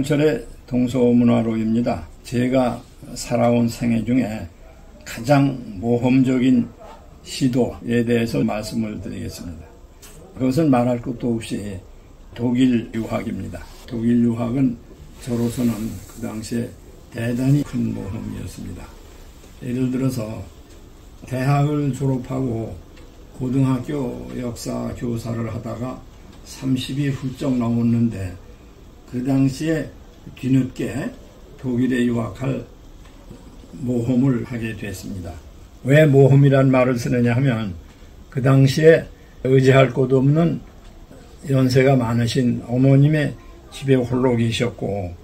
김영철의 동서문화로입니다. 제가 살아온 생애 중에 가장 모험적인 시도에 대해서 말씀을 드리겠습니다. 그것은 말할 것도 없이 독일 유학입니다. 독일 유학은 저로서는 그 당시에 대단히 큰 모험이었습니다. 예를 들어서 대학을 졸업하고 고등학교 역사 교사를 하다가 30이 훌쩍 넘었는데 그 당시에 뒤늦게 독일에 유학할 모험을 하게 됐습니다. 왜 모험이란 말을 쓰느냐 하면 그 당시에 의지할 곳 없는 연세가 많으신 어머님의 집에 홀로 계셨고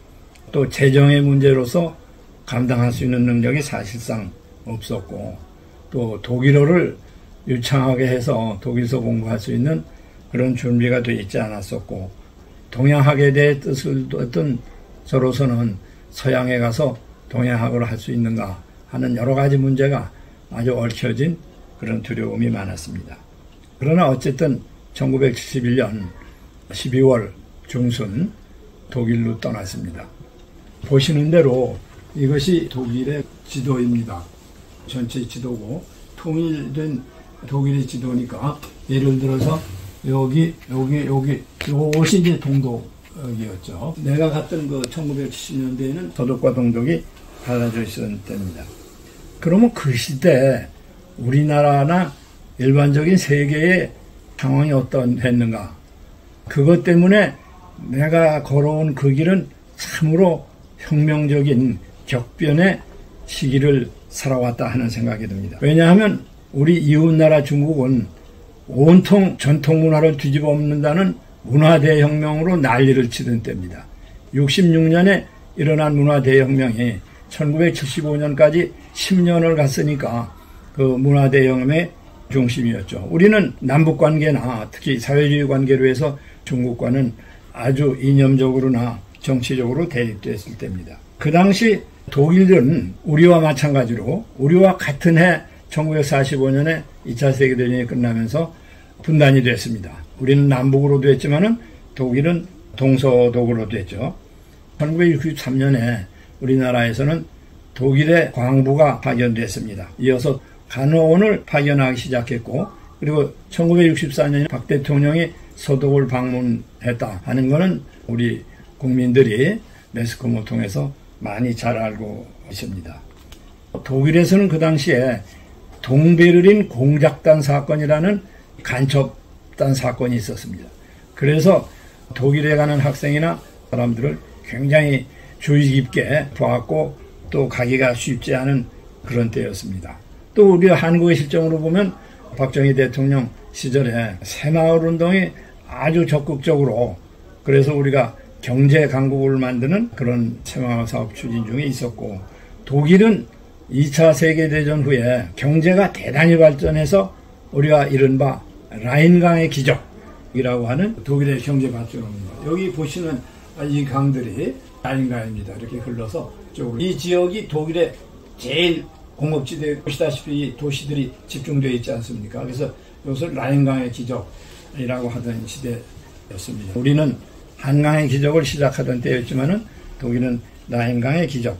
또 재정의 문제로서 감당할 수 있는 능력이 사실상 없었고 또 독일어를 유창하게 해서 독일서 공부할 수 있는 그런 준비가 되어 있지 않았었고 동양학에 대해 뜻을 뒀던 저로서는 서양에 가서 동양학을 할 수 있는가 하는 여러 가지 문제가 아주 얽혀진 그런 두려움이 많았습니다. 그러나 어쨌든 1971년 12월 중순 독일로 떠났습니다. 보시는 대로 이것이 독일의 지도입니다. 전체 지도고 통일된 독일의 지도니까 예를 들어서 여기 이것이 이제 동독이었죠. 내가 갔던 그 1970년대에는 서독과 동독이 갈라져 있었던 때입니다. 그러면 그 시대 우리나라나 일반적인 세계의 상황이 어떠했는가? 그것 때문에 내가 걸어온 그 길은 참으로 혁명적인 격변의 시기를 살아왔다 하는 생각이 듭니다. 왜냐하면 우리 이웃나라 중국은 온통 전통 문화를 뒤집어 엎는다는 문화대혁명으로 난리를 치던 때입니다. 66년에 일어난 문화대혁명이 1975년까지 10년을 갔으니까 그 문화대혁명의 중심이었죠. 우리는 남북관계나 특히 사회주의 관계로 해서 중국과는 아주 이념적으로나 정치적으로 대립됐을 때입니다. 그 당시 독일은 우리와 마찬가지로 우리와 같은 해 1945년에 2차 세계대전이 끝나면서 분단이 됐습니다. 우리는 남북으로 됐지만은 독일은 동서독으로 됐죠. 1963년에 우리나라에서는 독일의 광부가 파견됐습니다. 이어서 간호원을 파견하기 시작했고 그리고 1964년에 박 대통령이 서독을 방문했다 하는 것은 우리 국민들이 매스컴을 통해서 많이 잘 알고 있습니다. 독일에서는 그 당시에 동베를린 공작단 사건이라는 간첩단 사건이 있었습니다. 그래서 독일에 가는 학생이나 사람들을 굉장히 주의 깊게 보았고 또 가기가 쉽지 않은 그런 때였습니다. 또 우리 한국의 실정으로 보면 박정희 대통령 시절에 새마을운동이 아주 적극적으로 그래서 우리가 경제 강국을 만드는 그런 새마을 사업 추진 중에 있었고 독일은 2차 세계대전 후에 경제가 대단히 발전해서 우리가 이른바 라인강의 기적이라고 하는 독일의 경제 발전입니다. 여기 보시는 이 강들이 라인강입니다. 이렇게 흘러서 쪽으로. 이 지역이 독일의 제일 공업지대 보시다시피 도시들이 집중되어 있지 않습니까? 그래서 이것을 라인강의 기적이라고 하던 시대였습니다. 우리는 한강의 기적을 시작하던 때였지만은 독일은 라인강의 기적을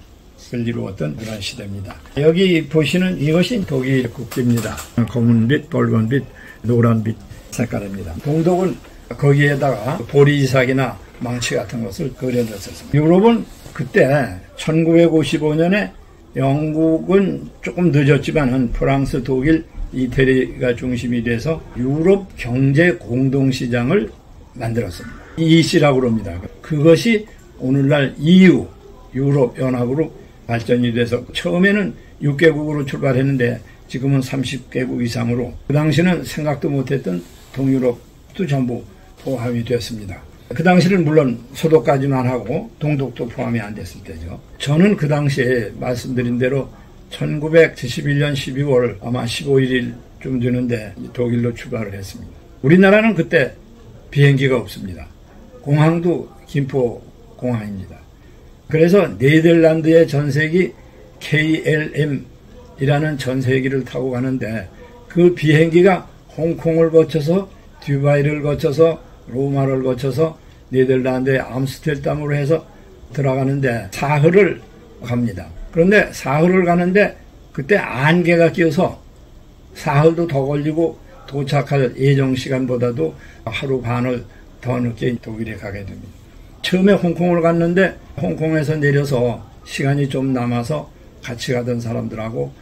이루었던 그런 시대입니다. 여기 보시는 이것이 독일 국기입니다. 검은빛, 붉은빛, 노란빛 색깔입니다. 동독은 거기에다가 보리지삭이나 망치 같은 것을 그려놨었습니다. 유럽은 그때 1955년에 영국은 조금 늦었지만은 프랑스, 독일, 이태리가 중심이 돼서 유럽 경제 공동시장을 만들었습니다. EC라고 합니다. 그것이 오늘날 EU, 유럽연합으로 발전이 돼서 처음에는 6개국으로 출발했는데 지금은 30개국 이상으로 그 당시는 생각도 못했던 동유럽도 전부 포함이 됐습니다. 그 당시는 물론 서독까지만 하고 동독도 포함이 안 됐을 때죠. 저는 그 당시에 말씀드린 대로 1971년 12월 아마 15일쯤 되는데 독일로 출발을 했습니다. 우리나라는 그때 비행기가 없습니다. 공항도 김포공항입니다. 그래서 네덜란드의 전세기 KLM이라는 전세기를 타고 가는데 그 비행기가 홍콩을 거쳐서 듀바이를 거쳐서 로마를 거쳐서 네덜란드의 암스테르담으로 해서 들어가는데 사흘을 갑니다. 그런데 사흘을 가는데 그때 안개가 끼어서 사흘도 더 걸리고 도착할 예정 시간보다도 하루 반을 더 늦게 독일에 가게 됩니다. 처음에 홍콩을 갔는데 홍콩에서 내려서 시간이 좀 남아서 같이 가던 사람들하고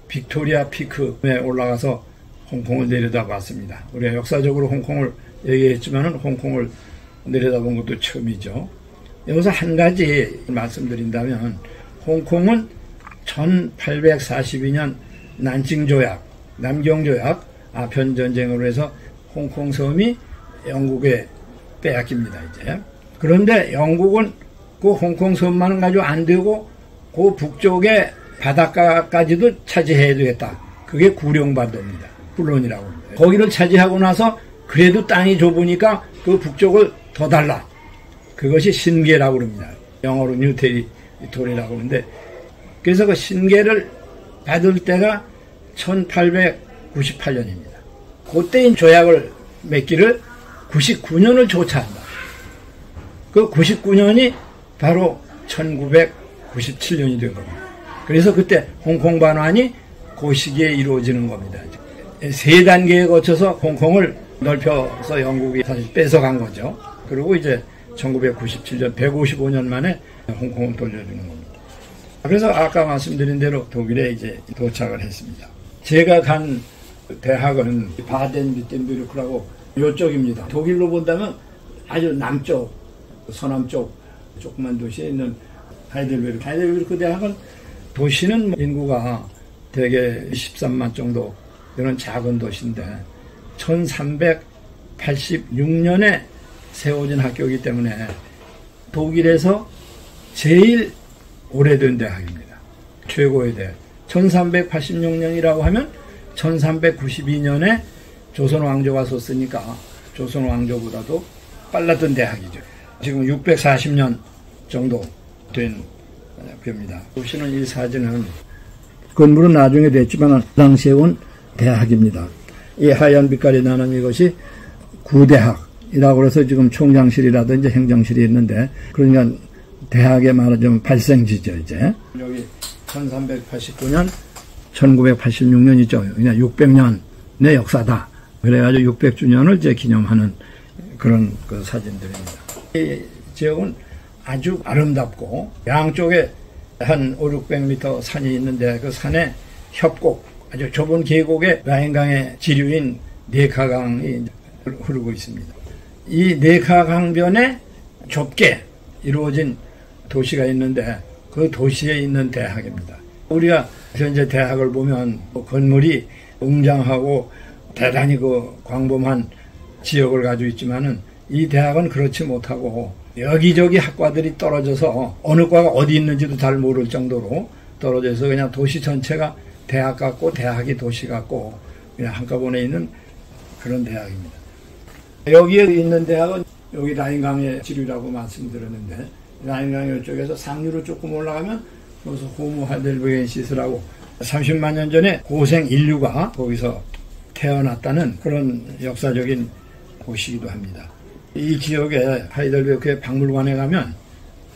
빅토리아 피크에 올라가서 홍콩을 내려다봤습니다. 우리가 역사적으로 홍콩을 얘기했지만 홍콩을 내려다본 것도 처음이죠. 여기서 한 가지 말씀드린다면 홍콩은 1842년 난징조약, 남경조약, 아편전쟁으로 해서 홍콩 섬이 영국에 빼앗깁니다. 이제. 그런데 영국은 그 홍콩 섬만은 가지고 안 되고 그 북쪽의 바닷가까지도 차지해야 되겠다. 그게 구룡반도입니다. 훌론이라고 합니다. 거기를 차지하고 나서 그래도 땅이 좁으니까 그 북쪽을 더 달라. 그것이 신계라고 합니다. 영어로 뉴테리토리라고 하는데 그래서 그 신계를 받을 때가 1898년입니다. 그때인 조약을 맺기를 99년을 조차한다. 그 99년이 바로 1997년이 된 겁니다. 그래서 그때 홍콩 반환이 그 시기에 이루어지는 겁니다. 세 단계에 거쳐서 홍콩을 넓혀서 영국이 사실 뺏어간 거죠. 그리고 이제 1997년 155년 만에 홍콩을 돌려주는 겁니다. 그래서 아까 말씀드린 대로 독일에 이제 도착을 했습니다. 제가 간 대학은 바덴-위텐베르크라고 이쪽입니다. 독일로 본다면 아주 남쪽, 서남쪽 조그만 도시에 있는 하이델베르크. 하이델베르크 대학은 도시는 인구가 대개 13만 정도 되는 작은 도시인데 1386년에 세워진 학교이기 때문에 독일에서 제일 오래된 대학입니다. 최고의 대학. 1386년이라고 하면 1392년에 조선 왕조가 섰으니까 조선 왕조보다도 빨랐던 대학이죠. 지금 640년 정도 된 학교입니다. 보시는 이 사진은 건물은 나중에 됐지만 당시에 온 대학입니다. 이 하얀 빛깔이 나는 이것이 구대학이라고 해서 지금 총장실이라든지 행정실이 있는데 그러니까 대학에 말하자면 발생지죠. 이제 여기 1389년 1986년이죠. 그냥 600년의 역사다. 그래가지고 600주년을 이제 기념하는 그런 그 사진들입니다. 이 지역은 아주 아름답고 양쪽에 한 500~600m 산이 있는데 그 산에 협곡, 아주 좁은 계곡에 라인강의 지류인 네카강이 흐르고 있습니다. 이 네카강변에 좁게 이루어진 도시가 있는데 그 도시에 있는 대학입니다. 우리가 현재 대학을 보면 건물이 웅장하고 대단히 그 광범한 지역을 가지고 있지만은 이 대학은 그렇지 못하고 여기저기 학과들이 떨어져서 어느 과가 어디 있는지도 잘 모를 정도로 떨어져서 그냥 도시 전체가 대학 같고 대학이 도시 같고 그냥 한꺼번에 있는 그런 대학입니다. 여기에 있는 대학은 여기 라인강의 지류라고 말씀드렸는데 라인강 이쪽에서 상류로 조금 올라가면 여기서 호모 하이델베르크라고 30만 년 전에 고생 인류가 거기서 태어났다는 그런 역사적인 곳이기도 합니다. 이 지역에 하이델베르크의 박물관에 가면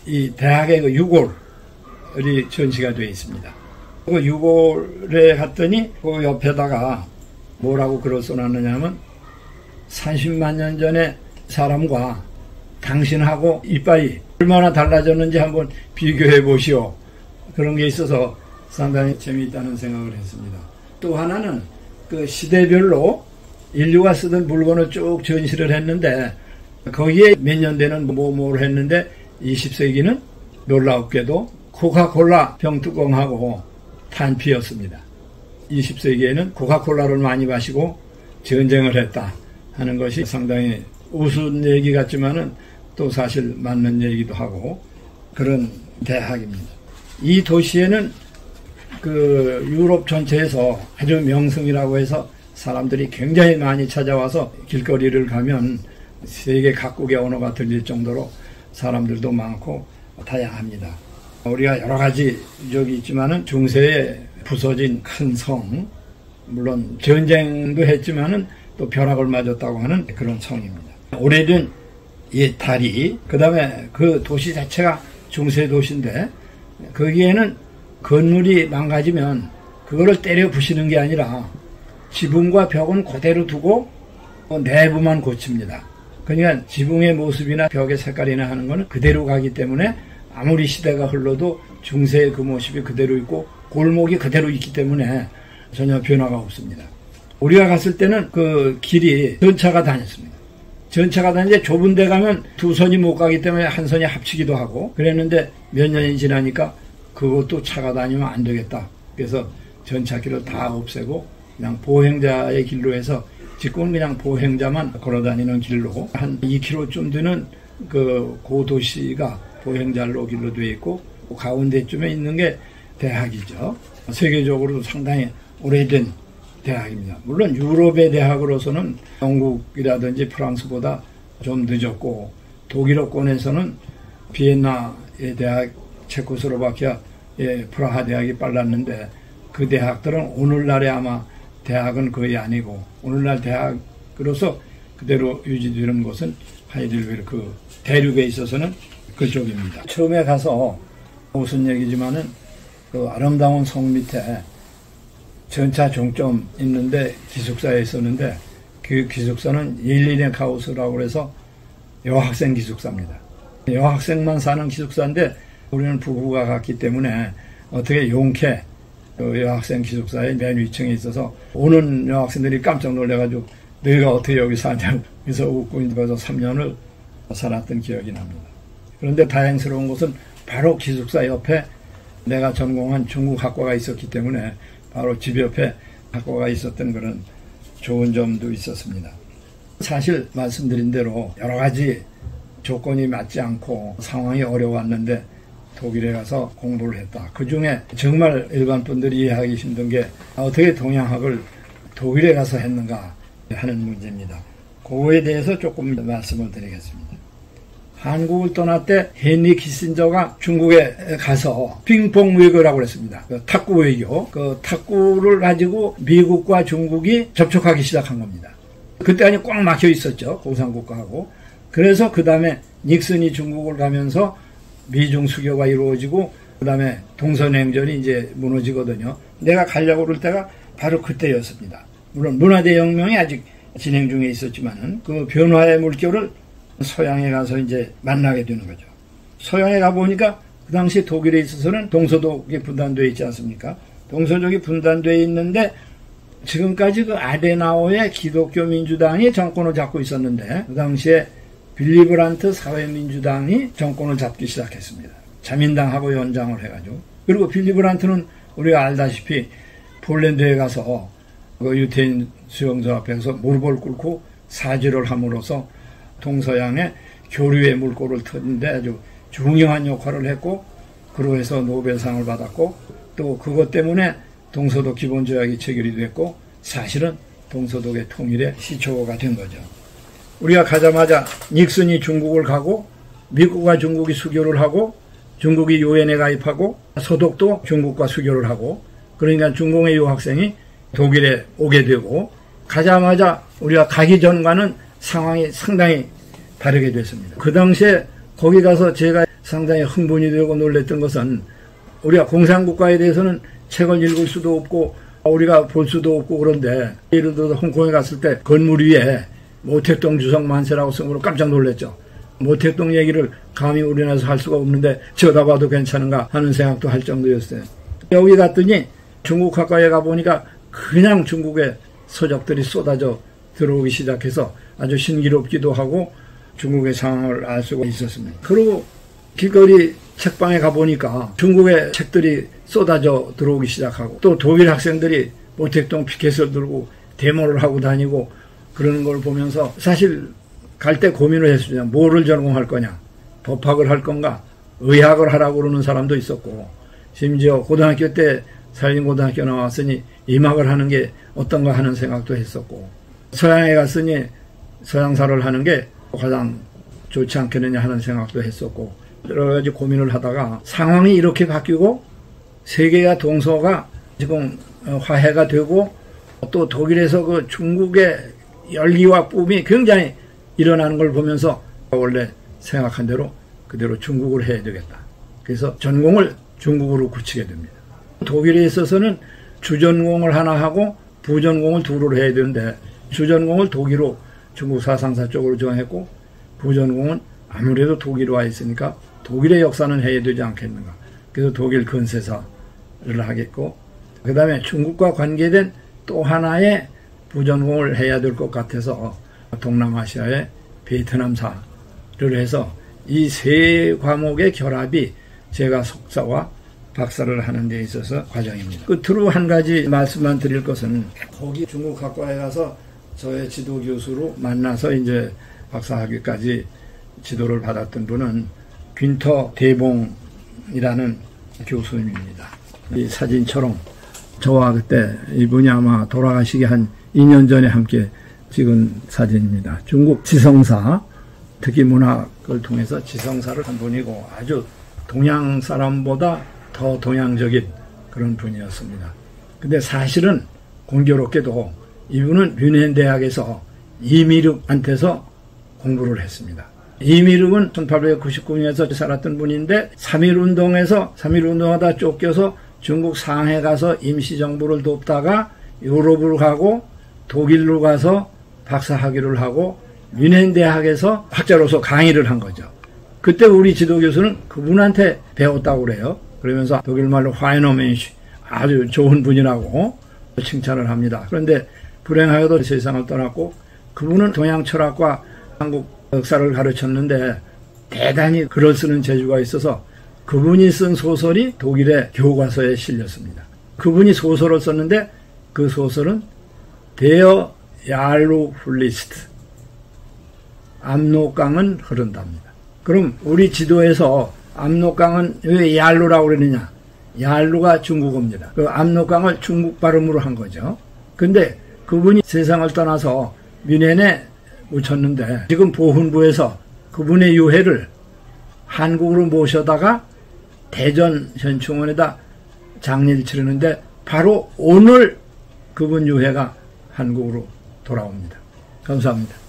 이 대학의 그 유골이 전시가 되어 있습니다. 그 유골에 갔더니 그 옆에다가 뭐라고 글을 써놨느냐면 30만 년 전에 사람과 당신하고 이빨이 얼마나 달라졌는지 한번 비교해 보시오. 그런 게 있어서 상당히 재미있다는 생각을 했습니다. 또 하나는 그 시대별로 인류가 쓰던 물건을 쭉 전시를 했는데 거기에 몇 년 되는 뭐를 했는데 20세기는 놀랍게도 코카콜라 병뚜껑하고 탄피였습니다. 20세기에는 코카콜라를 많이 마시고 전쟁을 했다 하는 것이 상당히 우스운 얘기 같지만은 또 사실 맞는 얘기도 하고 그런 대학입니다. 이 도시에는 그 유럽 전체에서 아주 명성이라고 해서 사람들이 굉장히 많이 찾아와서 길거리를 가면 세계 각국의 언어가 들릴 정도로 사람들도 많고 다양합니다. 우리가 여러 가지 적이 있지만은 중세에 부서진 큰 성, 물론 전쟁도 했지만은 또 벼락을 맞았다고 하는 그런 성입니다. 오래된 이 다리, 그 다음에 그 도시 자체가 중세 도시인데 거기에는 건물이 망가지면 그거를 때려 부시는 게 아니라 지붕과 벽은 그대로 두고 내부만 고칩니다. 그러니까 지붕의 모습이나 벽의 색깔이나 하는 거는 그대로 가기 때문에 아무리 시대가 흘러도 중세의 그 모습이 그대로 있고 골목이 그대로 있기 때문에 전혀 변화가 없습니다. 우리가 갔을 때는 그 길이 전차가 다녔습니다. 전차가 다니는데 좁은 데 가면 두 선이 못 가기 때문에 한 선이 합치기도 하고 그랬는데 몇 년이 지나니까 그것도 차가 다니면 안 되겠다. 그래서 전차길을 다 없애고 그냥 보행자의 길로 해서 지금은 그냥 보행자만 걸어다니는 길로 한 2km쯤 되는 그 고도시가 보행자로 길로 되어 있고 가운데쯤에 있는 게 대학이죠. 세계적으로도 상당히 오래된 대학입니다. 물론 유럽의 대학으로서는 영국이라든지 프랑스보다 좀 늦었고 독일어권에서는 비엔나의 대학, 체코스로바키아의 프라하 대학이 빨랐는데 그 대학들은 오늘날의 아마 대학은 거의 아니고 오늘날 대학으로서 그대로 유지되는 곳은 하이델베르크 대륙에 있어서는 그쪽입니다. 처음에 가서 무슨 얘기지만은 그 아름다운 성 밑에 전차 종점 있는데 기숙사에 있었는데 그 기숙사는 옐리네 하우스라고 해서 여학생 기숙사입니다. 여학생만 사는 기숙사인데 우리는 부부가 갔기 때문에 어떻게 용케 그 여학생 기숙사의 맨 위층에 있어서 오는 여학생들이 깜짝 놀래가지고 너희가 어떻게 여기 사냐고 그래서 웃고 있어서 3년을 살았던 기억이 납니다. 그런데 다행스러운 것은 바로 기숙사 옆에 내가 전공한 중국 학과가 있었기 때문에 바로 집 옆에 학과가 있었던 그런 좋은 점도 있었습니다. 사실 말씀드린 대로 여러 가지 조건이 맞지 않고 상황이 어려웠는데 독일에 가서 공부를 했다. 그중에 정말 일반 분들이 이해하기 힘든 게 어떻게 동양학을 독일에 가서 했는가 하는 문제입니다. 그거에 대해서 조금 말씀을 드리겠습니다. 한국을 떠날 때 헨리 키신저가 중국에 가서 핑퐁 외교라고 했습니다. 그 탁구 외교. 그 탁구를 가지고 미국과 중국이 접촉하기 시작한 겁니다. 그때 아니 꽉 막혀 있었죠. 공산국가하고. 그래서 그 다음에 닉슨이 중국을 가면서 미중 수교가 이루어지고 그 다음에 동서냉전이 이제 무너지거든요. 내가 가려고 그럴 때가 바로 그때였습니다. 물론 문화대혁명이 아직 진행 중에 있었지만은 그 변화의 물결을 서양에 가서 이제 만나게 되는 거죠. 서양에 가보니까 그 당시 독일에 있어서는 동서독이 분단되어 있지 않습니까? 동서독이 분단되어 있는데 지금까지 그 아데나우의 기독교 민주당이 정권을 잡고 있었는데 그 당시에 빌리 브란트 사회민주당이 정권을 잡기 시작했습니다. 자민당하고 연장을 해가지고. 그리고 빌리 브란트는 우리가 알다시피 폴란드에 가서 그 유태인 수용소 앞에서 무릎을 꿇고 사죄를 함으로써 동서양의 교류의 물꼬를 트는데 아주 중요한 역할을 했고 그로 해서 노벨상을 받았고 또 그것 때문에 동서독 기본조약이 체결이 됐고 사실은 동서독의 통일의 시초가 된 거죠. 우리가 가자마자 닉슨이 중국을 가고 미국과 중국이 수교를 하고 중국이 유엔에 가입하고 서독도 중국과 수교를 하고 그러니까 중공의 유학생이 독일에 오게 되고 가자마자 우리가 가기 전과는 상황이 상당히 다르게 됐습니다. 그 당시에 거기 가서 제가 상당히 흥분이 되고 놀랬던 것은 우리가 공산국가에 대해서는 책을 읽을 수도 없고 우리가 볼 수도 없고 그런데 예를 들어서 홍콩에 갔을 때 건물 위에 모택동 주석 만세라고 쓴 깜짝 놀랐죠. 모택동 얘기를 감히 우리나라에서 할 수가 없는데 쳐다봐도 괜찮은가 하는 생각도 할 정도였어요. 여기 갔더니 중국 학과에 가보니까 그냥 중국의 서적들이 쏟아져 들어오기 시작해서 아주 신기롭기도 하고 중국의 상황을 알 수가 있었습니다. 그리고 길거리 책방에 가보니까 중국의 책들이 쏟아져 들어오기 시작하고 또 독일 학생들이 모택동 피켓을 들고 데모를 하고 다니고 그러는 걸 보면서 사실 갈 때 고민을 했습니다. 뭐를 전공할 거냐. 법학을 할 건가. 의학을 하라고 그러는 사람도 있었고 심지어 고등학교 때 산림고등학교 나왔으니 임학을 하는 게 어떤가 하는 생각도 했었고 서양에 갔으니 서양사를 하는 게 가장 좋지 않겠느냐 하는 생각도 했었고 여러 가지 고민을 하다가 상황이 이렇게 바뀌고 세계와 동서가 지금 화해가 되고 또 독일에서 그 중국의 열기와 뿜이 굉장히 일어나는 걸 보면서 원래 생각한 대로 그대로 중국을 해야 되겠다. 그래서 전공을 중국으로 굳히게 됩니다. 독일에 있어서는 주전공을 하나 하고 부전공을 둘을 해야 되는데 주전공을 독일로 중국 사상사 쪽으로 정했고 부전공은 아무래도 독일에 와 있으니까 독일의 역사는 해야 되지 않겠는가. 그래서 독일 근세사를 하겠고 그 다음에 중국과 관계된 또 하나의 부전공을 해야 될 것 같아서 동남아시아의 베트남사를 해서 이 세 과목의 결합이 제가 석사와 박사를 하는 데 있어서 과정입니다. 끝으로 한 가지 말씀만 드릴 것은 거기 중국 학과에 가서 저의 지도 교수로 만나서 이제 박사학위까지 지도를 받았던 분은 균터 대봉이라는 교수님입니다. 이 사진처럼 저와 그때 이분이 아마 돌아가시기 한 2년 전에 함께 찍은 사진입니다. 중국 지성사, 특히 문학을 통해서 지성사를 한 분이고 아주 동양 사람보다 더 동양적인 그런 분이었습니다. 근데 사실은 공교롭게도 이분은 뮌헨 대학에서 이미륵한테서 공부를 했습니다. 이미륵은 1899년에서 살았던 분인데 3.1운동하다 쫓겨서 중국 상해 가서 임시정부를 돕다가 유럽으로 가고 독일로 가서 박사학위를 하고 뮌헨 대학에서 학자로서 강의를 한 거죠. 그때 우리 지도교수는 그분한테 배웠다고 그래요. 그러면서 독일말로 화이너멘시 아주 좋은 분이라고 칭찬을 합니다. 그런데 불행하게도 세상을 떠났고 그분은 동양 철학과 한국 역사를 가르쳤는데 대단히 글을 쓰는 재주가 있어서 그분이 쓴 소설이 독일의 교과서에 실렸습니다. 그분이 소설을 썼는데 그 소설은 데어 야르 플리스트 압록강은 흐른답니다. 그럼 우리 지도에서 압록강은 왜 얄루라고 그러느냐? 얄루가 중국어입니다. 그 압록강을 중국 발음으로 한 거죠. 근데 그분이 세상을 떠나서 뮌헨에 묻혔는데 지금 보훈부에서 그분의 유해를 한국으로 모셔다가 대전 현충원에다 장례를 치르는데 바로 오늘 그분 유해가 한국으로 돌아옵니다. 감사합니다.